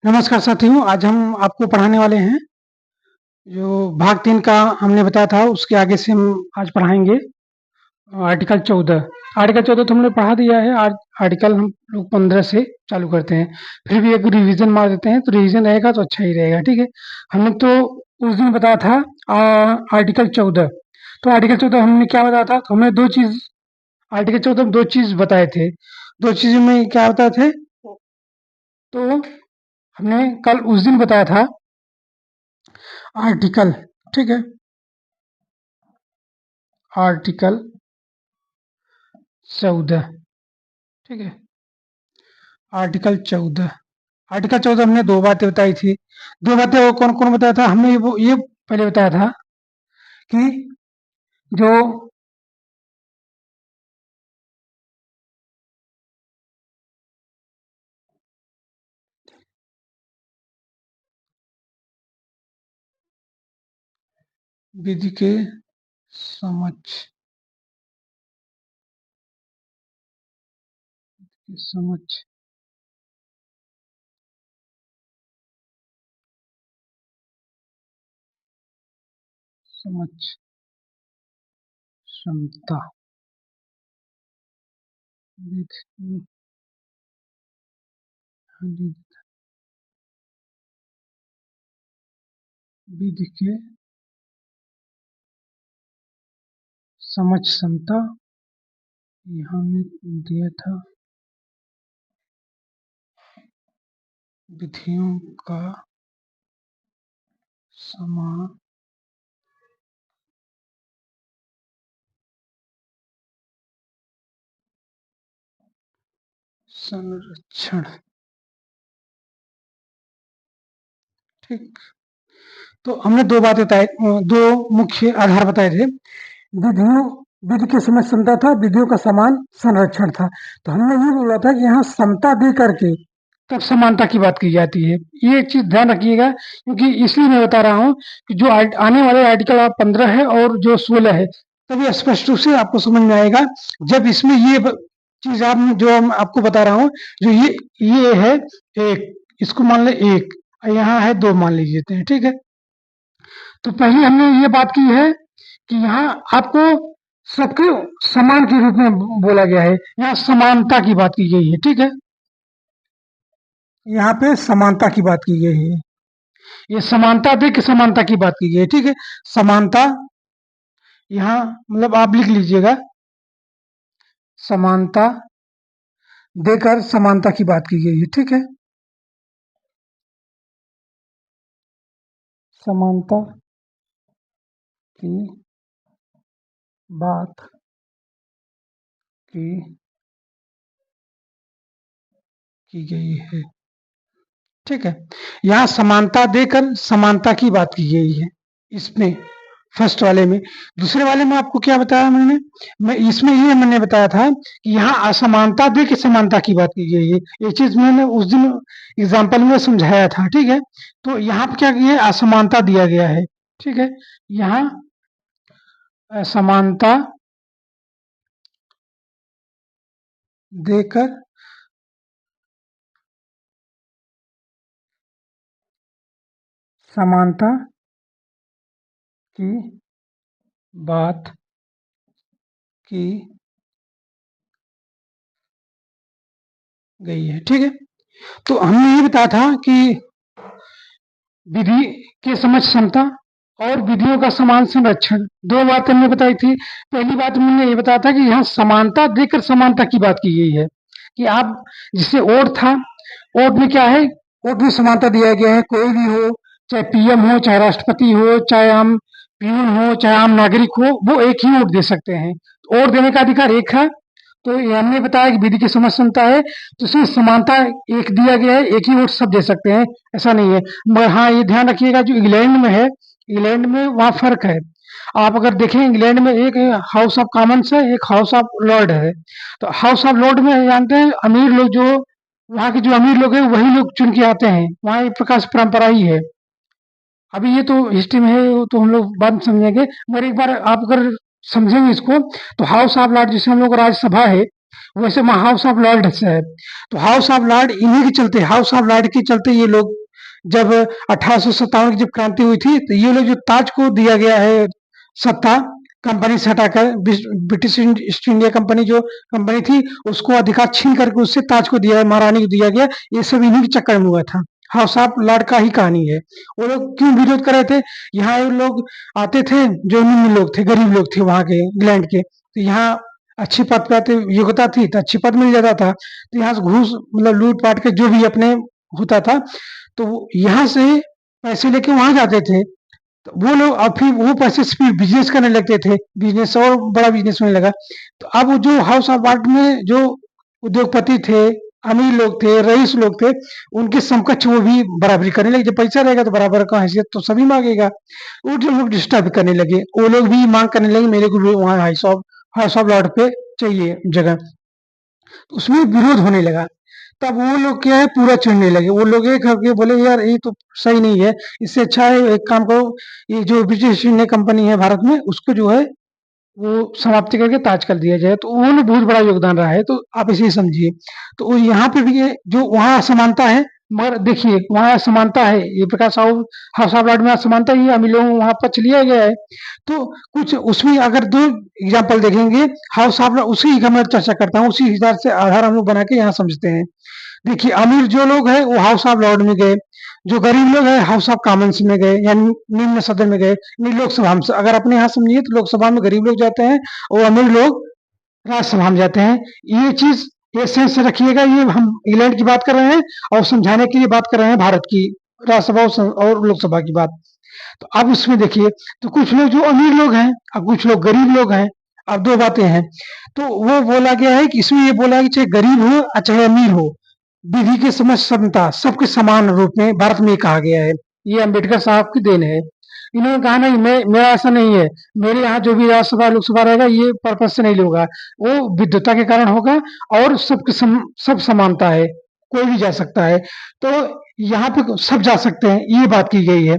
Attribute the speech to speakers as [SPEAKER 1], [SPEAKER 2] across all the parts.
[SPEAKER 1] नमस्कार साथियों, आज हम आपको पढ़ाने वाले हैं जो भाग 3 का हमने बताया था उसके आगे से हम आज पढ़ाएँगे आर्टिकल 14। आर्टिकल 14 तो हमने पढ़ा दिया है, आज आर्टिकल हम लोग 15 से चालू करते हैं। फिर भी एक रिवीजन मार देते हैं, तो रिवीजन रहेगा तो अच्छा ही रहेगा, ठीक है? हमने तो उस दिन बताया था आर्टिकल 14। तो आर्टिकल 14 हमने क्या बताया था? तो हमने 2 चीज़ आर्टिकल 14 में 2 चीज़ बताए थे। 2 चीज़ों में क्या बताए थे? तो हमने कल उस दिन बताया था आर्टिकल, ठीक है? आर्टिकल 14, ठीक है? आर्टिकल 14। आर्टिकल 14 हमने 2 बातें बताई थी। 2 बातें वो कौन-कौन बताया था? हमने वो ये पहले बताया था कि जो विधि के समक्ष समक्ष समक्ष क्षमता विधि विधि के समक्ष क्षमता यहाँ में दिया था विधियों का समा संरक्षण, ठीक? तो हमने 2 बातें बताई 2 मुख्य आधार बताए थे। विधियों विधि की समझ समता था, विधियों का समान संरक्षण था। तो हमने ये बोला था कि यहाँ समता दे करके तब समानता की बात की जाती है। ये एक चीज़ ध्यान रखिएगा, क्योंकि इसलिए मैं बता रहा हूँ कि जो आने वाले आर्टिकल आप 15 है और जो 16 है, तभी स्पष्ट रूप से आपको समझ में आएगा। जब इसमें ये चीज़ आप जो हम आपको बता रहा हूँ, जो ये है 1, इसको मान लें 1, यहाँ है 2 मान लीजिए, ठीक है? तो पहले हमने ये बात की है कि यहाँ आपको सबको समान के रूप में बोला गया है। यहाँ समानता की बात की गई है, ठीक है? यहाँ पे समानता की बात की गई है। ये समानता दे के समानता की बात की गई है, ठीक है? समानता यहाँ मतलब आप लिख लीजिएगा, समानता देकर समानता की बात की गई है, ठीक है? समानता की बात की गई है, ठीक है? यहाँ समानता देकर समानता की बात की गई है इसमें, फर्स्ट वाले में। दूसरे वाले में आपको क्या बताया मैं इसमें ये मैंने बताया था कि यहाँ असमानता दे के समानता की बात की गई है। ये चीज मैंने उस दिन एग्जाम्पल में समझाया था, ठीक है? तो यहाँ पे क्या किया है? असमानता दिया गया है, ठीक है? यहाँ असमानता देकर समानता की बात की गई है, ठीक है? तो हमने ये बताया था कि विधि के समझ क्षमता और विधियों का समान संरक्षण, 2 बातें हमने बताई थी। पहली बात मैंने ये बताया था कि यहाँ समानता देकर समानता की बात की गई है कि आप जिससे ओट था, ओट में क्या है? ओट में समानता दिया गया है, कोई भी हो, चाहे पीएम हो, चाहे राष्ट्रपति हो, चाहे आम प्यून हो, चाहे आम नागरिक हो, वो एक ही वोट दे सकते हैं। वोट देने का अधिकार एक है। तो ये हमने बताया कि विधि की समझ क्षमता है, तो इसमें समानता एक दिया गया है, एक ही वोट सब दे सकते हैं, ऐसा नहीं है। मगर हाँ, ये ध्यान रखिएगा जो इंग्लैंड में है, इंग्लैंड में वहाँ फ़र्क है। आप अगर देखें इंग्लैंड में एक हाउस ऑफ कॉमन्स है, एक हाउस ऑफ लॉर्ड है। तो हाउस ऑफ लॉर्ड में जानते हैं अमीर लोग जो वहाँ के जो अमीर लोग हैं वही लोग चुन के आते हैं। वहाँ एक प्रकार से परंपरा ही है। अभी ये तो हिस्ट्री में है, वो तो हम लोग बाद में समझेंगे। मगर एक बार आप अगर समझेंगे इसको, तो हाउस ऑफ लॉर्ड जिसे हम लोग राज्यसभा है, वैसे वहाँ हाउस ऑफ लॉर्ड्स है। तो हाउस ऑफ लॉर्ड इन्हीं के चलते, हाउस ऑफ लॉर्ड के चलते ये लोग जब 1857 की जब क्रांति हुई थी, तो ये लोग जो ताज को दिया गया है सत्ता, कंपनी से हटाकर ब्रिटिश ईस्ट इंडिया कंपनी जो कंपनी थी, उसको अधिकार छीन करके उससे ताज को दिया, महारानी को दिया गया। ये सब इन्हीं के चक्कर में हुआ था। हाउस ऑफ लॉर्ड का ही कहानी है। वो लोग क्यों विरोध कर रहे थे? यहाँ ये लोग आते थे जो निम्न लोग थे, गरीब लोग थे वहाँ के, इंग्लैंड के, तो यहाँ अच्छी पद पे आते, योग्यता थी तो अच्छी पद मिल जाता था, तो यहाँ से घूस मतलब लूट पाट के जो भी अपने होता था, तो यहाँ से पैसे लेके वहां जाते थे। तो वो लोग अब फिर वो पैसे से फिर बिजनेस करने लगते थे, बिजनेस और बड़ा बिजनेस होने लगा। तो अब वो जो हाउस ऑफ आर्ट में जो उद्योगपति थे, अमीर लोग थे, रईस लोग थे, उनके समकक्ष वो भी बराबरी करने लगे। जब पैसा रहेगा तो बराबर का हैसियत तो सभी मांगेगा। वो जो लोग डिस्टर्ब करने लगे, वो लोग भी मांग करने लगे मेरे को भी वहाँ हाउस ऑफ लॉर्ड पे चाहिए जगह। तो उसमें विरोध होने लगा। तब वो लोग क्या है पूरा चिढ़ने लगे। वो लोग एक करके बोले यार ये तो सही नहीं है, इससे अच्छा है एक काम करो, ये जो ब्रिटिश ईस्ट इंडिया कंपनी है भारत में, उसको जो है वो समाप्ति करके ताज कर दिया जाए। तो उन्होंने बहुत बड़ा योगदान रहा है, तो आप इसे समझिए। तो यहाँ पे भी ये जो वहाँ असमानता है, मगर देखिए वहाँ असमानता है, ये प्रकाश हाउस ऑफ लॉर्ड में असमानता ही है, अमीर लोगों को वहाँ पक्ष लिया गया है। तो कुछ उसमें अगर दो एग्जाम्पल देखेंगे, हाउस ऑफ लॉर्ड उसी का मैं चर्चा करता हूँ, उसी हिसाब से आधार हम लोग बना के यहाँ समझते हैं। देखिए अमीर जो लोग हैं वो हाउस ऑफ लॉर्ड में गए, जो गरीब लोग हैं हाउस ऑफ कॉमन्स में गए, यानी निम्न सदन में गए, नहीं लोकसभा में। अगर अपने यहाँ समझिए तो लोकसभा में गरीब लोग जाते हैं और अमीर लोग राज्यसभा में जाते हैं। ये चीज ये सेंस से रखिएगा, ये हम इंग्लैंड की बात कर रहे हैं और समझाने के लिए बात कर रहे हैं भारत की राज्यसभा और लोकसभा की बात। तो अब उसमें देखिए, तो कुछ लोग जो अमीर लोग हैं, अब कुछ लोग गरीब लोग हैं। अब दो बातें हैं। तो वो बोला गया है कि इसमें ये बोला है कि चाहे गरीब हो और चाहे अमीर हो, विधि के समक्ष समता, सबके समान रूप में भारत में कहा गया है। ये अम्बेडकर साहब की देन है। इन्होंने कहा नहीं, मैं मेरा ऐसा नहीं है, मेरे यहाँ जो भी राज्यसभा लोकसभा रहेगा ये पर्पज से नहीं होगा, वो विद्वता के कारण होगा और सब समानता है, कोई भी जा सकता है। तो यहाँ पे सब जा सकते हैं, ये बात की गई है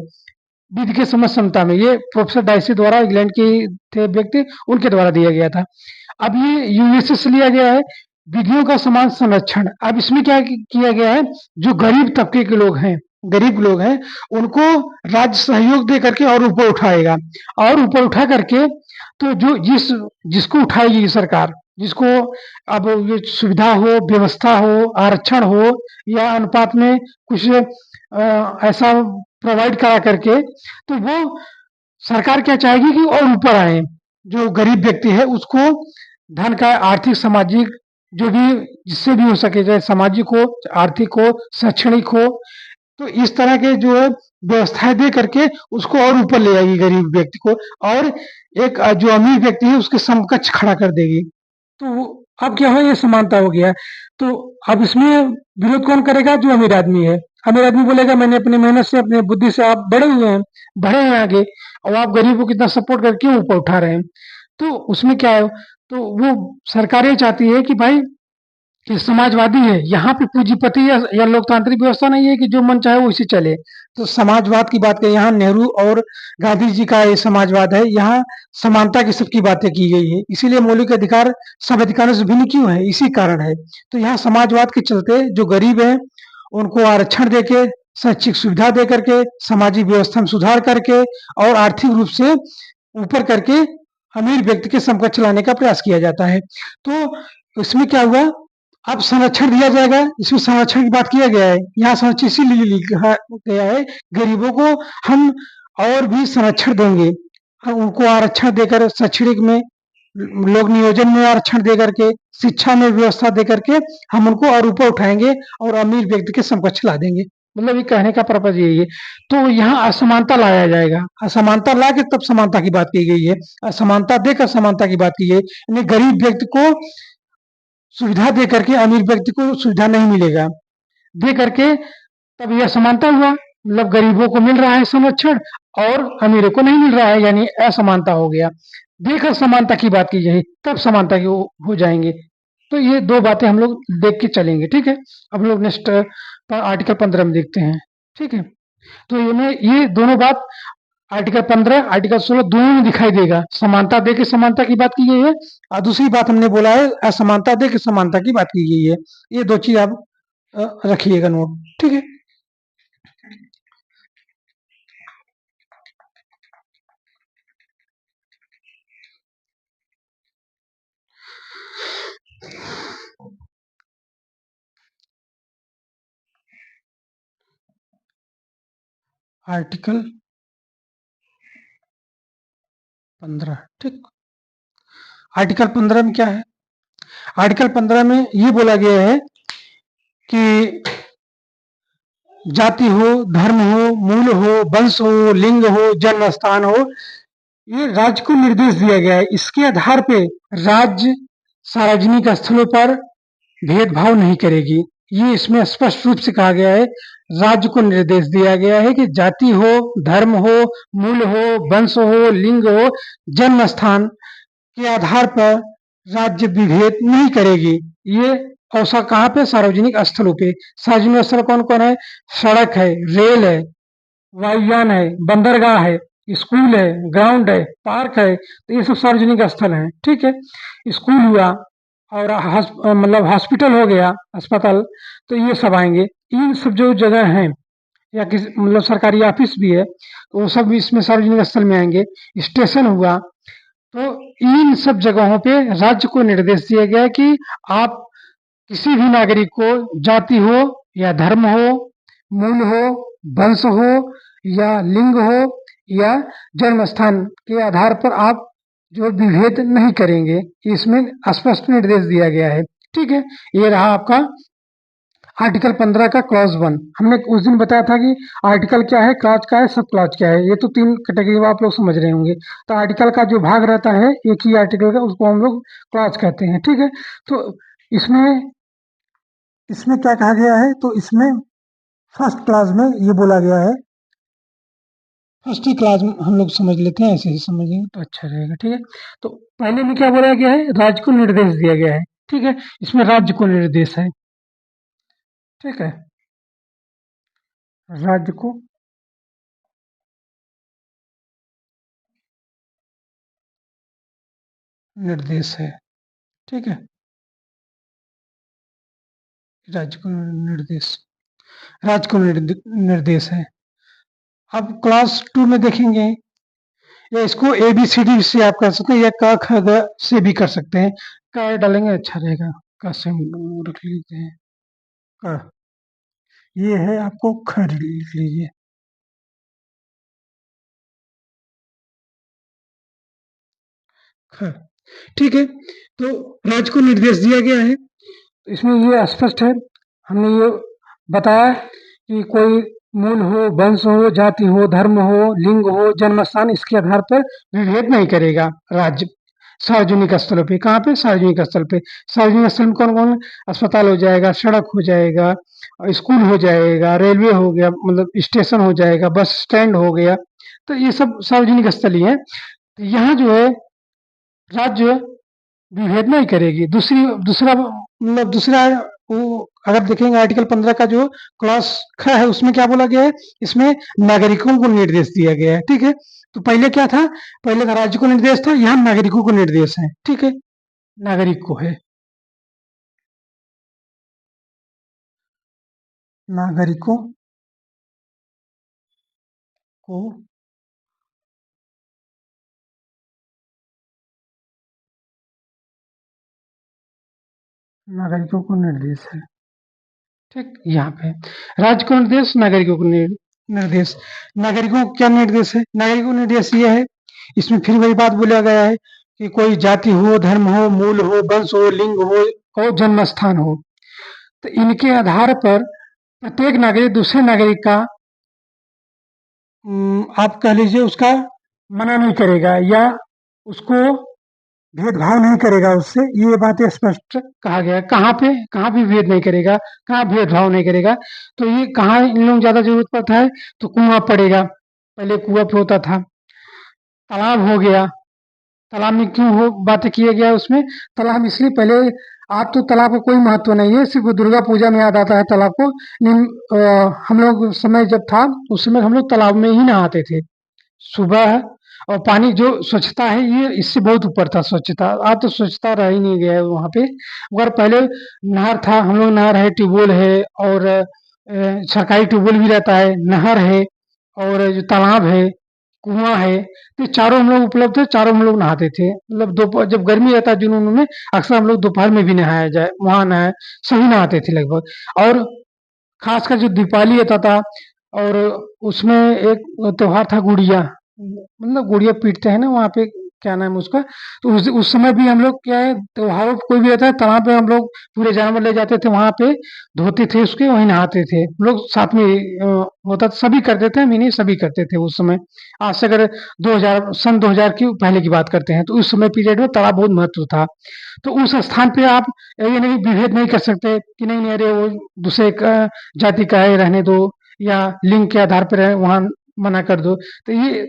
[SPEAKER 1] विधि के समक्ष समता में। ये प्रोफेसर डाइसी द्वारा, इंग्लैंड के थे व्यक्ति, उनके द्वारा दिया गया था। अब ये यूएसए से लिया गया है, विधियों का समान संरक्षण। अब इसमें क्या किया गया है, जो गरीब तबके के लोग हैं, गरीब लोग हैं, उनको राज्य सहयोग दे करके और ऊपर उठाएगा, और ऊपर उठा करके तो जो जिसको उठाएगी सरकार, जिसको अब ये सुविधा हो, व्यवस्था हो, आरक्षण हो, या अनुपात में कुछ ऐसा प्रोवाइड करा करके, तो वो सरकार क्या चाहेगी कि और ऊपर आए। जो गरीब व्यक्ति है उसको धन का आर्थिक सामाजिक जो भी जिससे भी हो सके, चाहे सामाजिक हो, आर्थिक हो, शैक्षणिक हो, तो इस तरह के जो है व्यवस्थाएं दे करके उसको और ऊपर ले आएगी गरीब व्यक्ति को, और एक जो अमीर व्यक्ति है उसके समकक्ष खड़ा कर देगी। तो अब क्या हो, ये समानता हो गया। तो अब इसमें विरोध कौन करेगा? जो अमीर आदमी है। अमीर आदमी बोलेगा मैंने अपनी मेहनत से, अपनी बुद्धि से, आप बड़े हुए हैं, बढ़े हैं आगे, और आप गरीब को कितना सपोर्ट करके क्यों ऊपर उठा रहे हैं? तो उसमें क्या है, तो वो सरकार ये चाहती है कि भाई ये समाजवादी है, यहाँ पे पूंजीपति या लोकतांत्रिक व्यवस्था नहीं है कि जो मन चाहे वो इसी चले। तो समाजवाद की बात करें, यहाँ नेहरू और गांधी जी का ये समाजवाद है। यहाँ समानता की सबकी बातें की गई है, इसीलिए मौलिक अधिकार सब अधिकारों से भिन्न क्यों है, इसी कारण है। तो यहाँ समाजवाद के चलते जो गरीब है उनको आरक्षण देके, शैक्षिक सुविधा दे करके, सामाजिक व्यवस्था में सुधार करके और आर्थिक रूप से ऊपर करके अमीर व्यक्ति के समकक्ष लाने का प्रयास किया जाता है। तो इसमें क्या हुआ, अब संरक्षण दिया जाएगा, इसमें संरक्षण की बात किया गया है। यहाँ संरक्षण इसीलिए लिखा गया है, गरीबों को हम और भी संरक्षण देंगे, हम उनको आरक्षण देकर, शैक्षणिक में, लोक नियोजन में आरक्षण दे करके, शिक्षा में व्यवस्था दे करके हम उनको और ऊपर उठाएंगे और अमीर व्यक्ति के समकक्ष ला देंगे। मतलब ये कहने का पर्पज यही है। तो यहाँ असमानता लाया जाएगा, असमानता ला के तब समानता की बात की गई है, असमानता देकर समानता की बात की गई, यानी गरीब व्यक्ति को सुविधा दे करके अमीर व्यक्ति को सुविधा नहीं मिलेगा, दे करके तब यह समानता हुआ। मतलब गरीबों को मिल रहा है संरक्षण और अमीरों को नहीं मिल रहा है, यानी असमानता हो गया। देकर समानता की बात की जाए तब समानता की हो जाएंगे। तो ये दो बातें हम लोग देख के चलेंगे, ठीक है। अब लोग नेक्स्ट आर्टिकल 15 में देखते हैं, ठीक है। तो ये दोनों बात आर्टिकल 15 आर्टिकल 16 दोनों में दिखाई देगा। समानता दे के समानता की बात की गई है और दूसरी बात हमने बोला है असमानता दे के समानता की बात की गई है। ये दो चीज आप रखिएगा नोट, ठीक है। आर्टिकल 15, ठीक। आर्टिकल 15 में क्या है? आर्टिकल 15 में ये बोला गया है कि जाति हो, धर्म हो, मूल हो, वंश हो, लिंग हो, जन्म स्थान हो, ये राज्य को निर्देश दिया गया है। इसके आधार पे राज्य सार्वजनिक स्थलों पर भेदभाव नहीं करेगी। ये इसमें स्पष्ट रूप से कहा गया है। राज्य को निर्देश दिया गया है कि जाति हो, धर्म हो, मूल हो, वंश हो, लिंग हो, जन्म स्थान के आधार पर राज्य विभेद नहीं करेगी। ये अवसर कहाँ पे? सार्वजनिक स्थलों पे। सार्वजनिक स्थल कौन कौन है? सड़क है, रेल है, वायुयान है, बंदरगाह है, स्कूल है, ग्राउंड है, पार्क है, तो ये सब सार्वजनिक स्थल हैं, ठीक है। स्कूल हुआ और मतलब हॉस्पिटल हो गया, अस्पताल, तो ये सब आएंगे। इन सब जो जगह हैं या किसी मतलब सरकारी ऑफिस भी है तो वो सब इसमें सार्वजनिक स्थल में आएंगे। स्टेशन हुआ, तो इन सब जगहों पे राज्य को निर्देश दिया गया है कि आप किसी भी नागरिक को जाति हो या धर्म हो, मूल हो, वंश हो या लिंग हो या जन्म स्थान के आधार पर आप जो विभेद नहीं करेंगे, इसमें स्पष्ट निर्देश दिया गया है, ठीक है। ये रहा आपका आर्टिकल 15 का क्लॉज 1। हमने उस दिन बताया था कि आर्टिकल क्या है, क्लॉज क्या है, सब क्लॉज क्या है। ये तो 3 कैटेगरी आप लोग समझ रहे होंगे। तो आर्टिकल का जो भाग रहता है एक ही आर्टिकल का, उसको हम लोग क्लॉज कहते हैं, ठीक है। तो इसमें इसमें क्या कहा गया है? तो इसमें फर्स्ट क्लास में ये बोला गया है, फर्स्ट ही क्लास में हम लोग समझ लेते हैं, ऐसे ही समझेंगे तो अच्छा रहेगा, ठीक है। तो पहले में क्या बोला गया है? राज्य को निर्देश दिया गया है, ठीक है। इसमें राज्य को निर्देश है, ठीक है। राज्य को निर्देश है, ठीक है। राज्य को निर्देश, राज्य को निर्देश है। अब क्लास 2 में देखेंगे, या इसको ए बी सी डी से आप कर सकते हैं या क ख ग से भी कर सकते हैं। क डालेंगे अच्छा रहेगा, क से हम रख लेते हैं। क ये है, आपको ख लिख लीजिए। ख, ठीक है। तो राज्य को निर्देश दिया गया है, तो इसमें ये स्पष्ट है, हमने ये बताया कि कोई मूल हो, वंश हो, जाति हो, धर्म हो, लिंग हो, जन्म स्थान, इसके आधार पर विभेद नहीं करेगा राज्य सार्वजनिक स्थलों पे। कहाँ पे? सार्वजनिक स्थल पे। सार्वजनिक स्थल में कौन कौन? अस्पताल हो जाएगा, सड़क हो जाएगा, स्कूल हो जाएगा, रेलवे हो गया, मतलब स्टेशन हो जाएगा, बस स्टैंड हो गया, तो ये सब सार्वजनिक स्थल ही है। तो यहाँ जो है राज्य विभेद नहीं करेगी। दूसरा मतलब दूसरा वो अगर देखेंगे आर्टिकल 15 का जो क्लॉज ख है, उसमें क्या बोला गया है? इसमें नागरिकों को निर्देश दिया गया है, ठीक है। तो पहले क्या था? पहले था राज्य को निर्देश था, यहाँ नागरिकों को निर्देश है, ठीक है। नागरिक को है, नागरिकों को नागरिकों को निर्देश है, ठीक। यहाँ पे राज्य को निर्देश, नागरिकों को निर्देश। नागरिकों को क्या निर्देश है? नागरिकों को निर्देश ये है, इसमें फिर वही बात बोला गया है कि कोई जाति हो, धर्म हो, मूल हो, वंश हो, लिंग हो और जन्म स्थान हो, तो इनके आधार पर प्रत्येक नागरिक दूसरे नागरिक का आप कह लीजिए उसका मना नहीं करेगा या उसको भेदभाव नहीं करेगा उससे। ये बात स्पष्ट कहा गया है। कहाँ पे? कहाँ भी भेद नहीं करेगा, कहाँ भेदभाव नहीं करेगा। तो ये कहाँ इन लोगों को ज्यादा जरूरत पड़ता है? तो कुआं पड़ेगा, पहले कुआं पे होता था। तालाब हो गया, तालाब में क्यों हो बातें किया गया उसमें? तालाब इसलिए पहले, आज तो तालाब का कोई महत्व नहीं है, सिर्फ दुर्गा पूजा में याद आता है तालाब को। हम लोग समय जब था उस समय हम लोग तालाब में ही नहाते थे, सुबह और पानी जो स्वच्छता है ये इससे बहुत ऊपर था स्वच्छता। आज तो स्वच्छता रह ही नहीं गया है वहाँ पे। मगर पहले नहर था, हम लोग नहर है, ट्यूबवेल है और सरकारी ट्यूबवेल भी रहता है, नहर है और जो तालाब है, कुआँ है, तो चारों हम लोग उपलब्ध थे, चारों हम लोग नहाते थे। मतलब दोपहर जब गर्मी रहता है जून में, अक्सर हम लोग दोपहर में भी नहाया जाए, वहाँ नहाए, सभी नहाते थे लगभग। और खासकर जो दीपावली आता था और उसमें एक त्योहार था गुड़िया, मतलब गुड़िया पीटते हैं ना वहाँ पे, क्या नाम है उसका? तो उस समय भी हम लोग क्या है, त्योहार कोई भी रहता है तालाब पे हम लोग पूरे जानवर ले जाते थे वहाँ पे, धोते थे उसके, वहीं नहाते थे। हम लोग साथ में होता था, सभी करते थे, मैं नहीं सभी करते थे उस समय। आज से अगर 2000 सन 2000 की पहले की बात करते हैं तो उस समय पीरियड में तालाब बहुत महत्व था। तो उस स्थान पे आप ये नहीं विभेद नहीं कर सकते कि नहीं नहीं अरे वो दूसरे जाति का है रहने दो, या लिंग के आधार पर है वहाँ मना कर दो। तो ये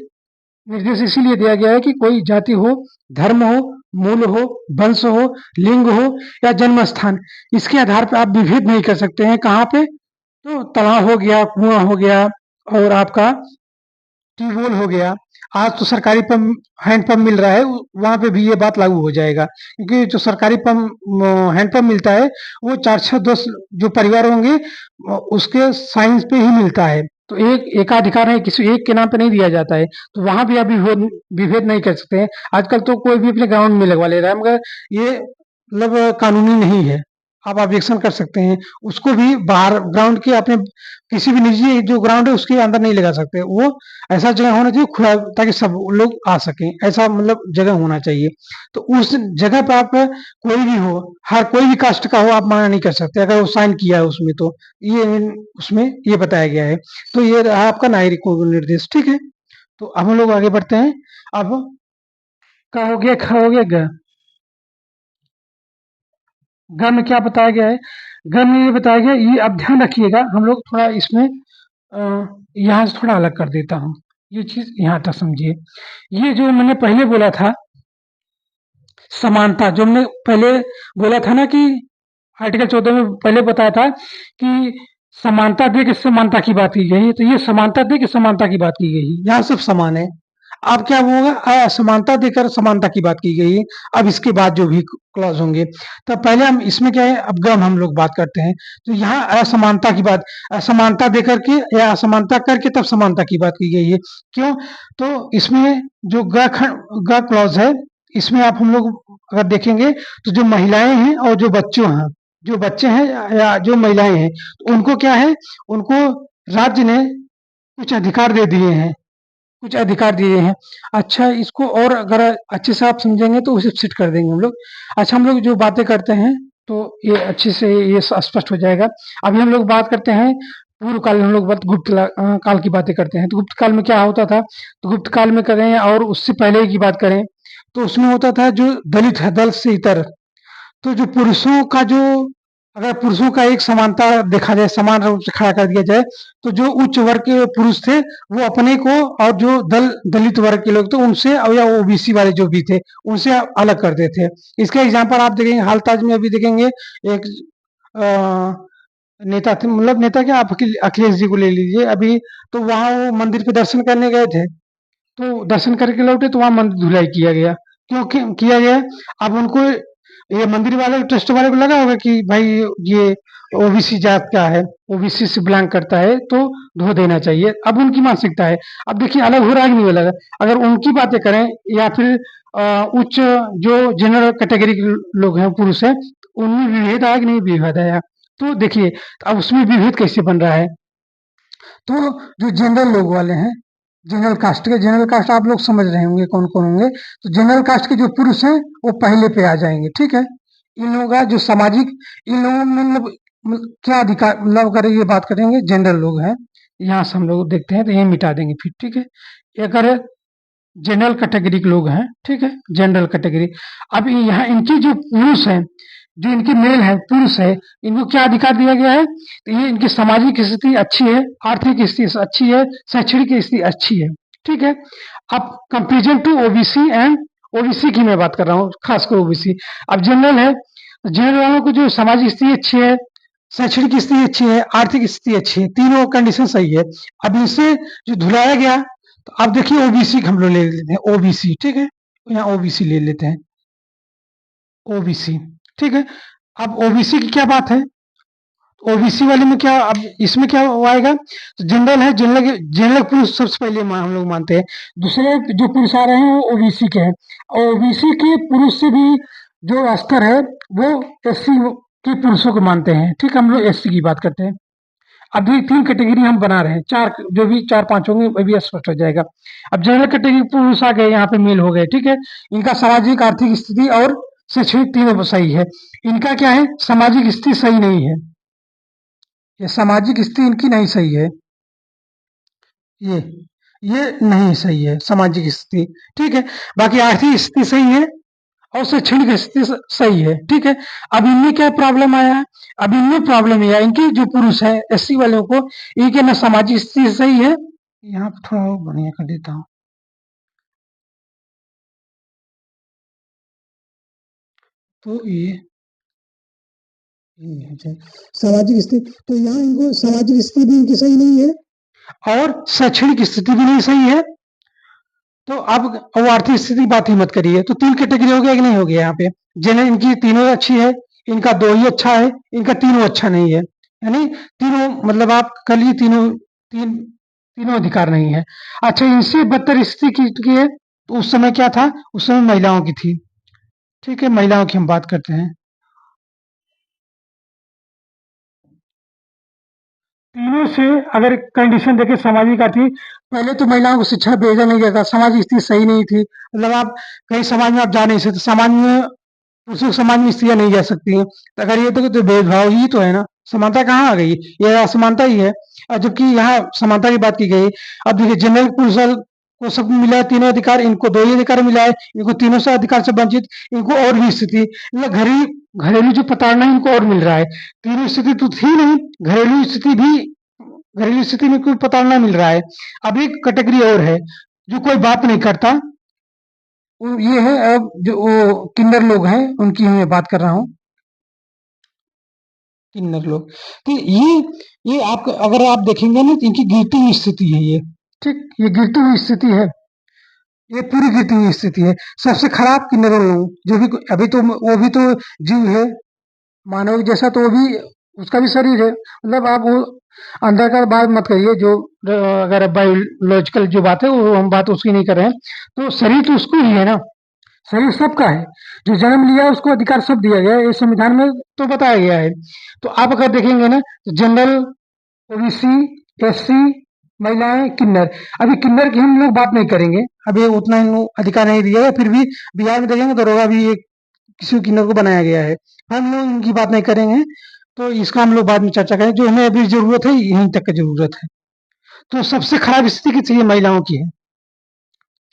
[SPEAKER 1] निर्देश इसीलिए दिया गया है कि कोई जाति हो, धर्म हो, मूल हो, वंश हो, लिंग हो या जन्म स्थान, इसके आधार पर आप विभेद नहीं कर सकते हैं। कहाँ पे? तो तालाब हो गया, कुआं हो गया और आपका ट्यूबवेल हो गया। आज तो सरकारी पंप, हैंडपंप मिल रहा है, वहाँ पे भी ये बात लागू हो जाएगा, क्योंकि जो सरकारी पंप हैंडपंप मिलता है वो 4-6-10 जो परिवार होंगे उसके साइंस पे ही मिलता है। तो एक एकाधिकार है, किसी एक के नाम पे नहीं दिया जाता है। तो वहाँ भी आप विभेद विभेद नहीं कर सकते हैं। आजकल तो कोई भी अपने ग्राउंड में लगवा ले रहा है, मगर ये मतलब कानूनी नहीं है। आप ऑब्जेक्शन कर सकते हैं। उसको भी बाहर ग्राउंड के अपने किसी भी निजी जो ग्राउंड है उसके अंदर नहीं लगा सकते। वो ऐसा जगह होना चाहिए खुला, ताकि सब लोग आ सकें, ऐसा मतलब जगह होना चाहिए। तो उस जगह पे आप कोई भी हो, हर कोई भी कास्ट का हो, आप मना नहीं कर सकते अगर वो साइन किया है उसमें। तो ये उसमें ये बताया गया है। तो ये रहा आपका नागरिक निर्देश, ठीक है। तो अब हम लोग आगे बढ़ते हैं। अब का हो गया, ख हो गया, ग। ग में क्या बताया गया है? ग में ये बताया गया, ये आप ध्यान रखिएगा, हम लोग थोड़ा इसमें यहाँ से थोड़ा अलग कर देता हूँ। ये चीज़ यहाँ तक समझिए। ये जो मैंने पहले बोला था, समानता, जो हमने पहले बोला था ना कि आर्टिकल 14 में पहले बताया था कि समानता दे के समानता की बात की गई है, तो ये समानता दे के समानता की बात की गई है। यहाँ सब समान है। अब क्या होगा, असमानता देकर समानता की बात की गई है। अब इसके बाद जो भी क्लॉज होंगे, तो पहले हम इसमें क्या है, अब गम हम लोग बात करते हैं। तो यहाँ असमानता की बात, असमानता देकर के या असमानता करके तब समानता की बात की गई है। क्यों? तो इसमें जो ग क्लॉज है, इसमें आप हम लोग अगर देखेंगे तो जो महिलाएं हैं और जो बच्चों हैं, जो बच्चे हैं या जो महिलाएं हैं, तो उनको क्या है, उनको राज्य ने कुछ अधिकार दे दिए हैं, कुछ अधिकार दिए हैं। अच्छा, इसको और अगर अच्छे से आप समझेंगे तो उसे सेट कर देंगे हम लोग। अच्छा, हम लोग जो बातें करते हैं तो ये अच्छे से ये स्पष्ट हो जाएगा। अभी हम लोग बात करते हैं पूर्व काल में, हम लोग काल की बातें करते हैं। तो गुप्त काल में क्या होता था? तो गुप्त काल में करें और उससे पहले की बात करें तो उसमें होता था जो दलित है, दल से इतर, तो जो पुरुषों का जो, अगर पुरुषों का एक समानता देखा जाए, समान रूप से खड़ा कर दिया जाए, तो जो उच्च वर्ग के पुरुष थे वो अपने को, और जो दलित वर्ग के लोग थे उनसे, और या ओबीसी वाले जो भी थे उनसे अलग करते थे। इसका एग्जाम्पल आप देखेंगे हाल ताज में, अभी देखेंगे एक नेता थे, मतलब नेता क्या, आप अखिलेश जी को ले लीजिए। अभी तो वहां वो मंदिर पे दर्शन करने गए थे, तो दर्शन करके लौटे तो वहां मंदिर धुलाई किया गया। क्यों किया गया? अब उनको, ये मंदिर वाले ट्रस्ट वाले को लगा होगा कि भाई ये ओबीसी जात का है, ओबीसी से बिलोंग करता है, तो धो देना चाहिए। अब उनकी मानसिकता है। अब देखिए अलग हो रहा है कि नहीं अलग? अगर उनकी बातें करें या फिर उच्च जो जनरल कैटेगरी के लोग हैं, पुरुष हैं, उनमें विभेद आया कि नहीं विभेद आया? तो देखिए अब उसमें विभेद कैसे बन रहा है? तो जो जनरल लोग वाले हैं, जनरल कास्ट आप लोग समझ रहे होंगे कौन कौन होंगे। तो जनरल कास्ट के जो पुरुष हैं वो पहले पे आ जाएंगे, ठीक है। इन लोगों का जो सामाजिक, इन लोगों में क्या अधिकार, मतलब अगर ये बात करेंगे जनरल लोग हैं, यहाँ से हम लोग देखते हैं तो ये मिटा देंगे फिर, ठीक है। ये अगर जनरल कैटेगरी के लोग हैं, ठीक है, जनरल कैटेगरी। अब यहाँ इनकी जो पुरुष हैं, जो इनके मेल है, पुरुष है, इनको क्या अधिकार दिया गया है? तो ये इनकी सामाजिक स्थिति अच्छी है, आर्थिक स्थिति अच्छी है, शैक्षणिक स्थिति अच्छी है, ठीक है। अब comparison to OBC and, OBC की मैं बात कर रहा हूँ, खासकर ओबीसी। अब जनरल है, जनरल वालों को जो सामाजिक स्थिति अच्छी है, शैक्षणिक स्थिति अच्छी है, आर्थिक स्थिति अच्छी है, तीनों कंडीशन सही है। अब इनसे जो धुलाया गया, तो अब देखिए ओबीसी हम लोग ले लेते हैं, ओबीसी, ठीक है? यहाँ ओबीसी ले लेते हैं, ओबीसी, ठीक है? अब ओबीसी की क्या बात है? ओबीसी वाले में क्या, अब इसमें क्या वो आएगा? तो जनरल है, जनरल पुरुष सबसे पहले हम लोग मानते हैं। दूसरे जो पुरुष आ रहे हैं वो ओबीसी के हैं। ओबीसी के पुरुष से भी जो स्तर है वो एससी के पुरुषों को मानते हैं, ठीक है? हम लोग एससी की बात करते हैं। अभी 3 कैटेगरी हम बना रहे हैं, 4 जो भी 4-5 होंगे वो भी स्पष्ट हो जाएगा। अब जनरल कैटेगरी पुरुष आ गए, यहाँ पे मेल हो गए, ठीक है? इनका सामाजिक, आर्थिक स्थिति और शैक्षणिक तीनों सही है। इनका क्या है? सामाजिक स्थिति सही नहीं है। ये सामाजिक स्थिति इनकी नहीं सही है। ये ये नहीं सही है सामाजिक स्थिति, ठीक है? बाकी आर्थिक स्थिति सही है और शैक्षणिक स्थिति सही है, ठीक है? अब इनमें क्या प्रॉब्लम आया है? अब इनमें प्रॉब्लम ये है, इनके जो पुरुष है एससी वालों को, इनके ना सामाजिक स्थिति सही है। यहाँ पे थोड़ा और बढ़िया कर देता हूँ। तो ये अच्छा, सामाजिक स्थिति, तो यहाँ इनको सामाजिक स्थिति भी इनकी सही नहीं है और शैक्षणिक स्थिति भी नहीं सही है। तो अब वो आर्थिक स्थिति की बात ही मत करिए। तो 3 कैटेगरी हो गया कि नहीं हो गया यहाँ पे? जिन्हें इनकी तीनों अच्छी है, इनका 2 ही अच्छा है, इनका तीनों अच्छा नहीं है। यानी तीनों मतलब आप कर लिए, तीनों अधिकार नहीं है। अच्छा, इनसे बदतर स्थिति किसकी है? तो उस समय क्या था? उस समय महिलाओं की थी। ठीक है, महिलाओं की हम बात करते हैं। तीनों से अगर कंडीशन देखें सामाजिक आर्थिक, पहले तो महिलाओं को शिक्षा भेजा नहीं जाता, सामाजिक स्थिति सही नहीं थी। मतलब आप कहीं समाज में आप जा नहीं सकते, समाज में पुरुषों समाज में स्त्रियाँ नहीं जा सकती हैं। तो अगर ये तो भेदभाव ही तो है ना, समानता कहाँ आ गई? ये असमानता ही है। और जबकि यहाँ समानता की बात की गई। अब देखिए जनरल पुरुष को सब मिला है तीनों अधिकार, इनको 2 ही अधिकार मिला है, इनको तीनों से अधिकार से वंचित, इनको और भी स्थिति मतलब घरेलू जो प्रताड़ना है इनको और मिल रहा है। तीनों स्थिति तो थी नहीं, घरेलू स्थिति भी, घरेलू स्थिति में कोई प्रताड़ना मिल रहा है। अब एक कैटेगरी और है, जो कोई बात नहीं करता, वो ये है, अब जो वो किन्नर लोग हैं, उनकी मैं बात कर रहा हूँ। किन्नर लोग, तो ये आप अगर आप देखेंगे ना तो इनकी गिरती हुई स्थिति है ये, ठीक? ये गिरती हुई स्थिति है, ये पूरी गिरती हुई स्थिति है। सबसे खराब किन्नर लोग, जो भी अभी तो वो भी तो जीव है, मानव जैसा, तो वो भी उसका भी शरीर है। मतलब आप वो अंदर का बात मत करिए, जो अगर बायोलॉजिकल जो बात है वो हम बात उसकी नहीं कर रहे हैं। तो शरीर तो उसको ही है ना, शरीर सबका है। जो जन्म लिया है उसको अधिकार सब दिया गया है, ये संविधान में तो बताया गया है। तो आप अगर देखेंगे ना तो जनरल, ओबीसी, एससी, महिलाएं, किन्नर। अभी किन्नर की हम लोग बात नहीं करेंगे, अभी उतना इन अधिकार नहीं दिया है। फिर भी बिहार में देखेंगे तो रोगा भी एक किसी किन्नर को बनाया गया है। हम लोग इनकी बात नहीं करेंगे, तो इसका हम लोग बाद में चर्चा करें। जो हमें अभी जरूरत है यहीं तक की जरूरत है। तो सबसे खराब स्थिति किसकी है? महिलाओं की है,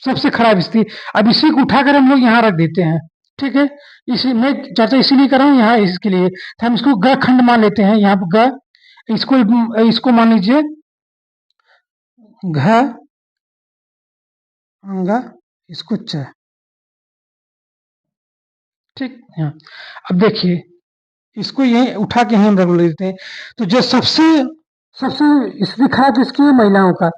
[SPEAKER 1] सबसे खराब स्थिति। अब इसी को उठाकर हम लोग यहाँ रख देते हैं, ठीक है? इसी मैं चर्चा इसीलिए कर रहा हूँ यहाँ, इसके लिए। तो हम इसको ग खंड मान लेते हैं, यहाँ पर ग, इसको मान लीजिए घ, अंग, इसको च, ठीक? हाँ। अब देखिए, इसको यहीं उठा के हम रख लेते हैं। तो जो सबसे सबसे स्थिति खराब किसकी है? महिलाओं का।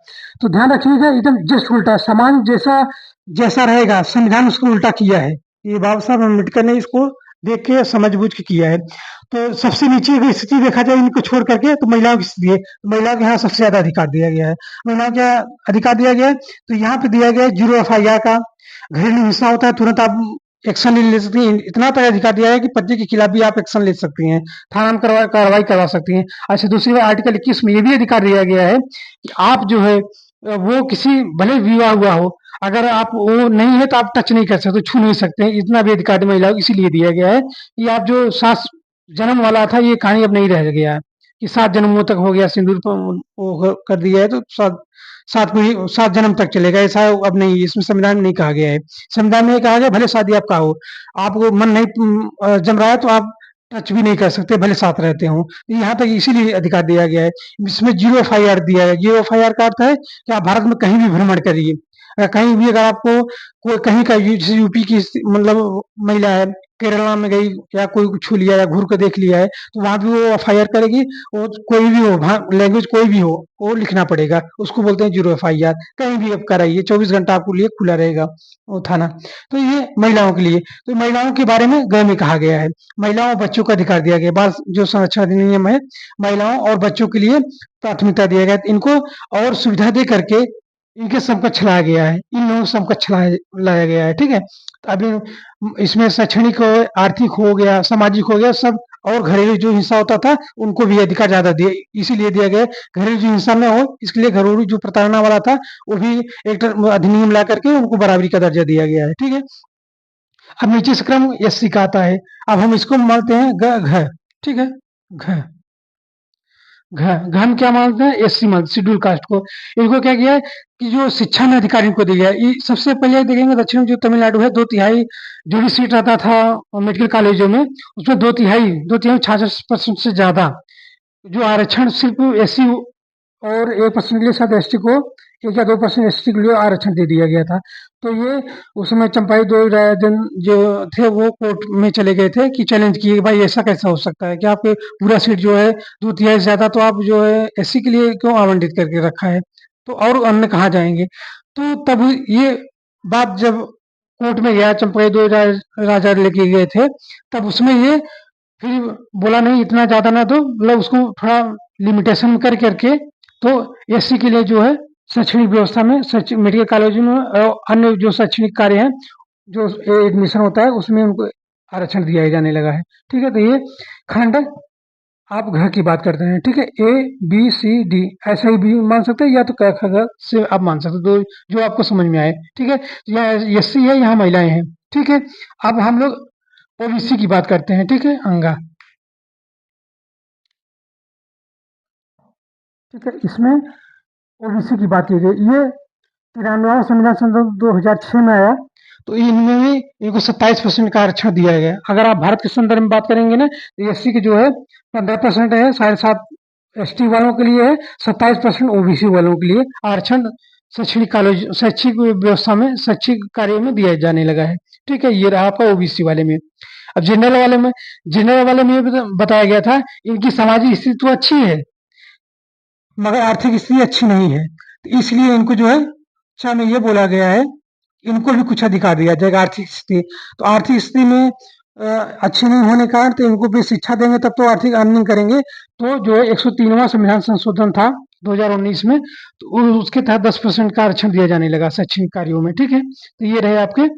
[SPEAKER 1] तो ध्यान रखिएगा, एकदम जस्ट उल्टा, समान जैसा जैसा रहेगा, संविधान उसको उल्टा किया है। ये बाबा साहब अम्बेडकर ने इसको देख के समझ-बूझ के किया है। तो सबसे नीचे की स्थिति देखा जाए इनको छोड़ करके, तो महिलाओं की स्थिति है। तो महिलाओं को यहाँ सबसे ज़्यादा अधिकार दिया गया है। महिलाओं को अधिकार दिया गया है, तो यहाँ पे दिया गया है 0 एफआईआर का। घरेलू हिंसा होता है तुरंत आप एक्शन नहीं ले सकती हैं। इतना तक अधिकार दिया है कि पति के खिलाफ भी आप एक्शन ले सकती हैं, थाना में कार्रवाई करवा सकती हैं। अच्छा, दूसरी बात आर्टिकल 21 में ये भी अधिकार दिया गया है कि आप जो है वो किसी भले विवाह हुआ हो, अगर आप वो नहीं है तो आप टच नहीं कर सकते, छू नहीं सकते हैं। इतना भी अधिकार महिलाओं को इसीलिए दिया गया है कि आप जो 7 जन्म वाला था, ये कहानी अब नहीं रह गया है कि 7 जन्मों तक हो गया, सिंदूर पर वो कर दिया है तो 7 जन्म तक चलेगा, ऐसा अब नहीं, इसमें संविधान में नहीं कहा गया है। संविधान में ये कहा गया भले शादी आपका हो, आपको मन नहीं जम रहा है तो आप टच भी नहीं कर सकते, भले साथ रहते हो। यहाँ तक इसीलिए अधिकार दिया गया है। इसमें 0 एफआईआर दिया है। 0 एफआईआर का अर्थ है कि आप भारत में कहीं भी भ्रमण करिए, कहीं भी अगर आपको कोई कहीं का जैसे यूपी की मतलब महिला है, केरला में गई या कोई को छू लिया या घूर के देख लिया है, तो वहाँ भी वो एफआईआर करेगी। वो कोई भी हो, वहाँ लैंग्वेज कोई भी हो, वो लिखना पड़ेगा। उसको बोलते हैं ज़ीरो एफआईआर। कहीं भी आप कराइए, 24 घंटा आपके लिए खुला रहेगा वो थाना। तो ये महिलाओं के लिए। तो महिलाओं के बारे में ग में कहा गया है। महिलाओं और बच्चों को अधिकार दिया गया है। बाल जो संरक्षण अधिनियम है, महिलाओं और बच्चों के लिए प्राथमिकता दिया गया है। इनको और सुविधा दे करके इनके समकक्ष लाया गया है। इन लोगों को समकक्ष लाया गया है, ठीक है? तो अभी इसमें शैक्षणिक हो, आर्थिक हो गया, सामाजिक हो गया, सब। और घरेलू जो हिंसा होता था, उनको भी अधिकार ज़्यादा दिए, इसीलिए दिया गया है, घरेलू जो हिंसा ना हो, इसके लिए घरेलू जो प्रताड़ना वाला था, वो भी एक अधिनियम ला करके उनको बराबरी का दर्जा दिया गया है, ठीक है? अब नीचे से क्रम एससी का आता है। अब हम इसको मानते हैं ग घ, ठीक है? घ घ घन क्या मानते हैं? एससी मानते, शेड्यूल कास्ट को। इनको क्या किया है कि जो शिक्षा में अधिकार इनको दिया गया है। सबसे पहले देखेंगे दक्षिण जो तमिलनाडु है, 2/3 जो भी सीट रहता था मेडिकल कॉलेजों में, उसमें 2/3 66% से ज्यादा जो आरक्षण सिर्फ एससी और 1% के लिए शायद एसटी को, 1 या 2% एसटी के लिए आरक्षण दे दिया गया था। तो ये उस समय चंपाई दो राजन जो थे, वो कोर्ट में चले गए थे कि चैलेंज किए कि भाई ऐसा कैसा हो सकता है कि आपके पूरा सीट जो है 2/3 से ज्यादा, तो आप जो है एससी के लिए क्यों आवंटित करके रखा है? तो और अन्य कहाँ जाएंगे? तो तब ये बात जब कोर्ट में गया, चंपाई दो राजा लेके गए थे, तब उसमें ये फिर बोला नहीं इतना ज़्यादा ना दो, मतलब उसको थोड़ा लिमिटेशन कर करके। तो एससी के लिए जो है शैक्षणिक व्यवस्था में, मेडिकल कॉलेज में और अन्य जो शैक्षणिक कार्य हैं, जो एडमिशन होता है, उसमें उनको आरक्षण दिया जाने लगा है, ठीक है? तो ये खंड आप घ की बात करते हैं, ठीक है? ए बी सी डी ऐसा ही भी मान सकते हैं, या तो क ख ग से आप मान सकते हैं, दो जो आपको समझ में आए, ठीक है? यहाँ एससी है, यहाँ महिलाएं हैं, ठीक है? अब हम लोग ओबीसी की बात करते हैं, ठीक है? अंगा, ठीक है? इसमें ओबीसी की बात की गई। ये 93वां संविधान संशोधन 2006 में आया, तो इनमें भी इनको 27% का आरक्षण दिया गया है। अगर आप भारत के संदर्भ में बात करेंगे ना, तो एससी के जो है 15% है, 7.5 एसटी वालों के लिए है, 27% ओबीसी वालों के लिए आरक्षण शैक्षणिक कॉलेज, शैक्षिक व्यवस्था में, शैक्षिक कार्य में दिया जाने लगा है, ठीक है? ये रहा आपका ओबीसी वाले में। अब जनरल वाले में बताया गया था इनकी सामाजिक स्थिति तो अच्छी है, मगर आर्थिक स्थिति अच्छी नहीं है, तो इसलिए इनको जो है शिक्षा में ये बोला गया है, इनको भी कुछ अधिकार दिया जाएगा। आर्थिक स्थिति, तो आर्थिक स्थिति में अच्छी नहीं होने के कारण, तो इनको भी शिक्षा देंगे तब तो आर्थिक अर्निंग करेंगे। तो जो है 103वां संविधान संशोधन था 2019 में, तो उसके तहत 10% का आरक्षण दिया जाने लगा शैक्षणिक कार्यों में, ठीक है? तो ये रहे आपके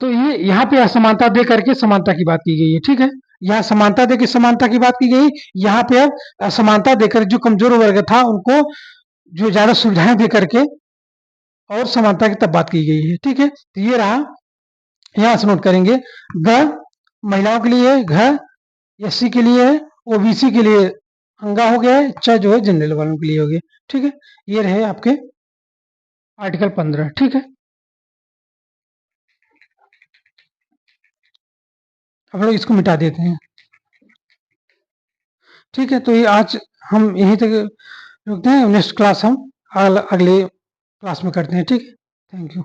[SPEAKER 1] तो ये यहाँ पे असमानता दे करके समानता की बात की गई है, ठीक है? यहाँ समानता दे के समानता की बात की गई, यहाँ पे अब असमानता देकर जो कमजोर वर्ग था उनको जो ज्यादा सुविधाएं दे करके और समानता की तब बात की गई है, ठीक है? तो ये रहा, यहाँ से नोट करेंगे। ग महिलाओं के लिए है, घ एससी के लिए है, ओबीसी के लिए अंगा हो गया है, च जो है जनरल वालों के लिए हो गया, ठीक है? ये रहे आपके आर्टिकल 15, ठीक है? अब लोग इसको मिटा देते हैं, ठीक है? तो ये आज हम यहीं तक रुकते हैं, नेक्स्ट क्लास हम अगले क्लास में करते हैं, ठीक है? Thank you.